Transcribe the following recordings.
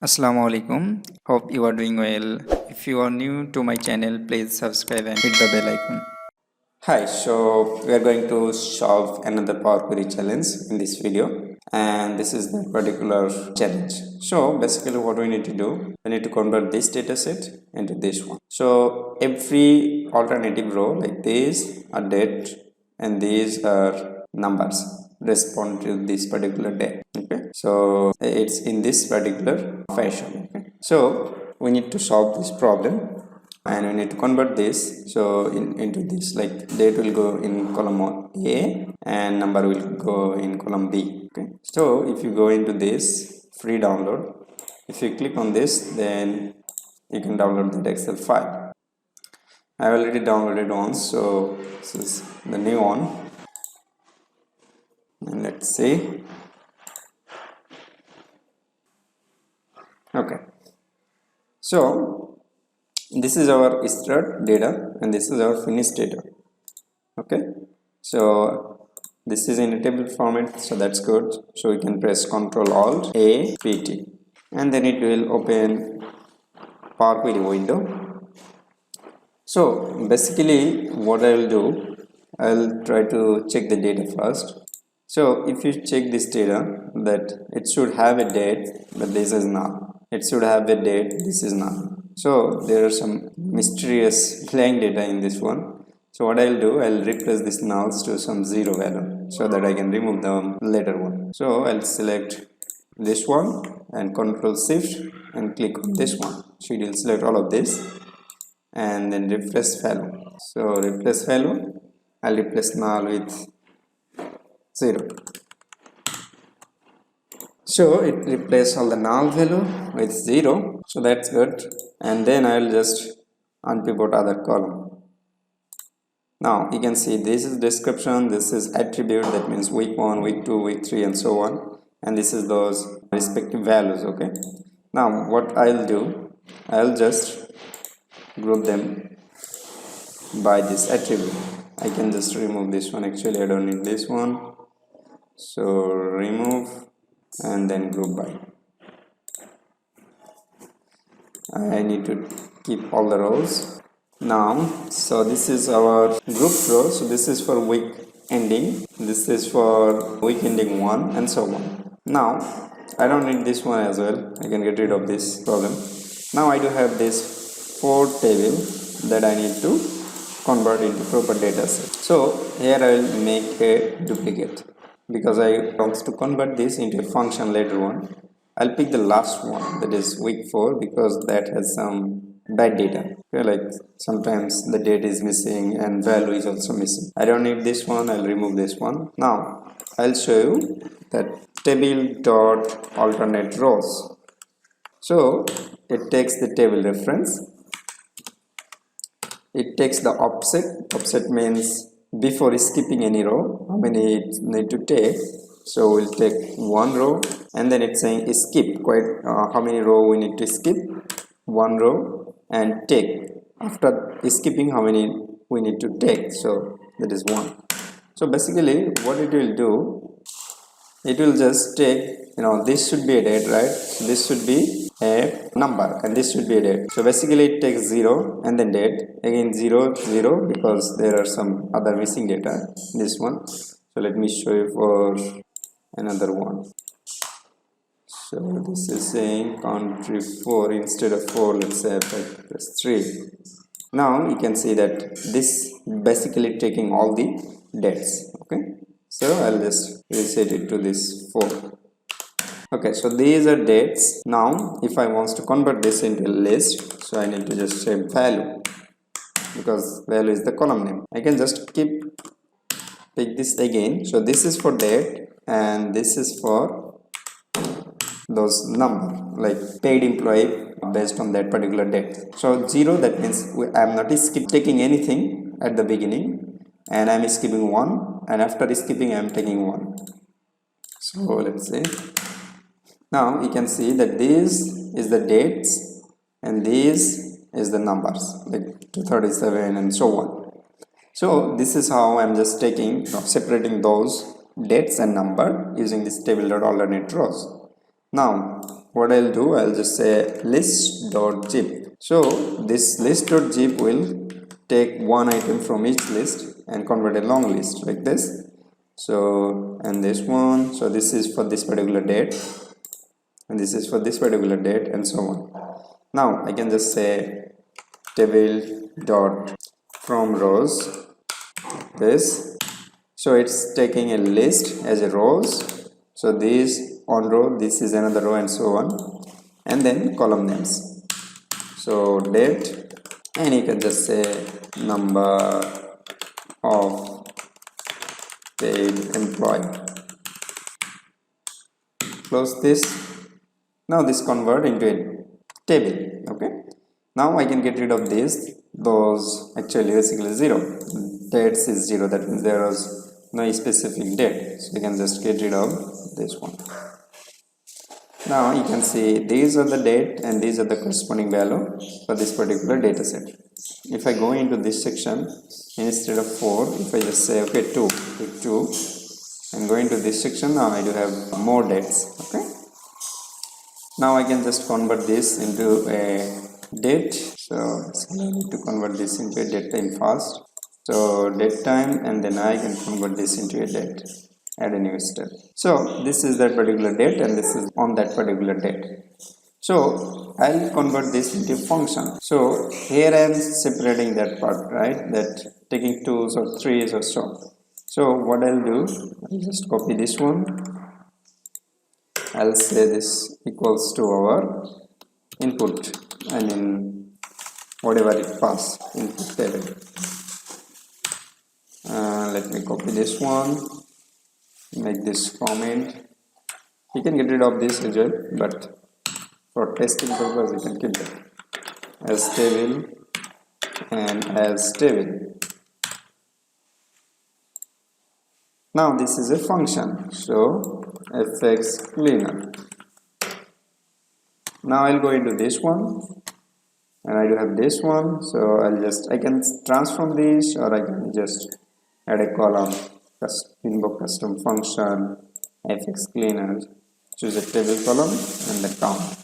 Assalamu alaikum. Hope you are doing well. If you are new to my channel, please subscribe and hit the bell icon. Hi, so we are going to solve another Power Query challenge in this video, and this is the particular challenge. So basically what we need to do, we need to convert this data set into this one. So every alternative row like this are date and these are numbers respond to this particular date. Okay, so it's in this particular fashion. Okay, so we need to solve this problem and we need to convert this into this, like date will go in column A and number will go in column B. Okay, so if you go into this free download, if you click on this, then you can download that Excel file. I already downloaded one, so this is the new one, and let's see. Okay, so this is our start data and this is our finished data. Okay, so this is in a table format, so that's good. So we can press Ctrl Alt A PT and then it will open Power Query window. So basically what I will do, I'll try to check the data first. So if you check this data, that it should have a date, but this is not. It should have a date, this is not. So there are some mysterious blank data in this one. So what I'll do, I'll replace this nulls to some 0 value so that I can remove the later one. So I'll select this one and Ctrl Shift and click on this one. So it will select all of this and then replace value. So replace value, I'll replace null with 0. So it replaces all the null value with 0, so that's good. And then I'll just unpivot other column. Now you can see this is description, this is attribute, that means week 1, week 2, week 3 and so on, and this is those respective values. Okay, now what I'll do, I'll just group them by this attribute. I can just remove this one, actually I don't need this one, so remove and then group by. I need to keep all the rows now. So this is our group row, so this is for week ending, this is for week ending 1 and so on. Now I don't need this one as well, I can get rid of this problem. Now I do have this 4 table that I need to convert into proper data set. So here I will make a duplicate because I want to convert this into a function later on. I'll pick the last one, that is week 4, because that has some bad data. Okay, like sometimes the date is missing and value is also missing. I don't need this one, I'll remove this one. Now I'll show you that table dot alternate rows. So it takes the table reference, it takes the offset means before skipping any row how many it need to take. So we'll take 1 row and then it's saying skip how many row we need to skip, 1 row, and take after skipping how many we need to take, so that is 1. So basically what it will do, it will just take, this should be a date, right? So this should be a number and this should be a date. So basically it takes 0 and then date, again 0 0 because there are some other missing data, this one. So let me show you for another one. So this is saying country 4, instead of 4 let's say press 3. Now you can see that this basically taking all the dates. Okay, so I'll just reset it to this 4. Okay, so these are dates. Now if I want to convert this into a list, so I need to just say value, because value is the column name. I can just pick this again. So this is for date and this is for those number, like paid employee based on that particular date. So 0, that means I am not taking anything at the beginning, and I am skipping 1, and after skipping I am taking 1. So let's say, now you can see that this is the dates and this is the numbers, like 237 and so on. So this is how I'm just taking, separating those dates and number using this table dot alternate rows. Now what I'll do, I'll just say list.zip. So this list.zip will take one item from each list and convert a long list like this. So, and this one, so this is for this particular date, and this is for this particular date, and so on. Now I can just say table dot from rows this. So it's taking a list as a rows. So this on row, this is another row, and so on, and then column names. So date, and you can just say number of paid employee. Close this. Now this convert into a table. Okay. Now I can get rid of this. Those actually basically 0. Dates is 0. That means there was no specific date. So you can just get rid of this one. Now you can see these are the date and these are the corresponding value for this particular data set. If I go into this section, instead of 4, if I just say okay 2, pick 2, and go into this section, now I do have more dates. Okay. Now I can just convert this into a date. So I need to convert this into a date time first. So date time, and then I can convert this into a date. Add a new step. So this is that particular date, and this is on that particular date. So I'll convert this into a function. So here I am separating that part, right? That taking 2s or 3s or so. So what I'll do, I'll just copy this one. I'll say this equals to our input, I mean whatever it pass input table. Let me copy this one, make this comment. You can get rid of this as well, but for testing purpose you can keep that as table and as table. Now this is a function, so fx cleaner. Now I'll go into this one, and I do have this one, so I can transform this, or I can just add a column, invoke custom function fx cleaner, choose a table column and the count.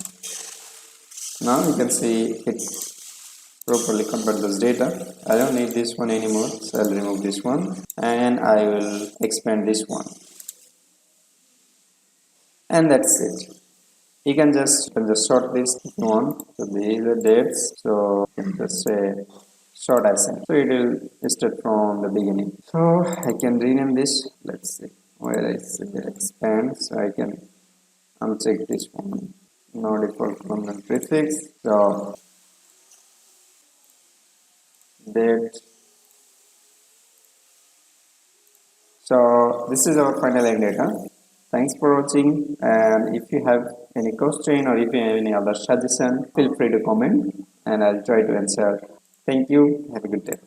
Now you can see it properly convert this data. I don't need this one anymore, so I'll remove this one and I will expand this one, and that's it. You can just sort this if you want. So these are dates, so you can just say sort ascent, so it will start from the beginning. So I can rename this, let's see where I say expand, so I can uncheck this one, no default column prefix. So date. So this is our final line data. Thanks for watching, and if you have any question or if you have any other suggestion, feel free to comment and I'll try to answer. Thank you. Have a good day.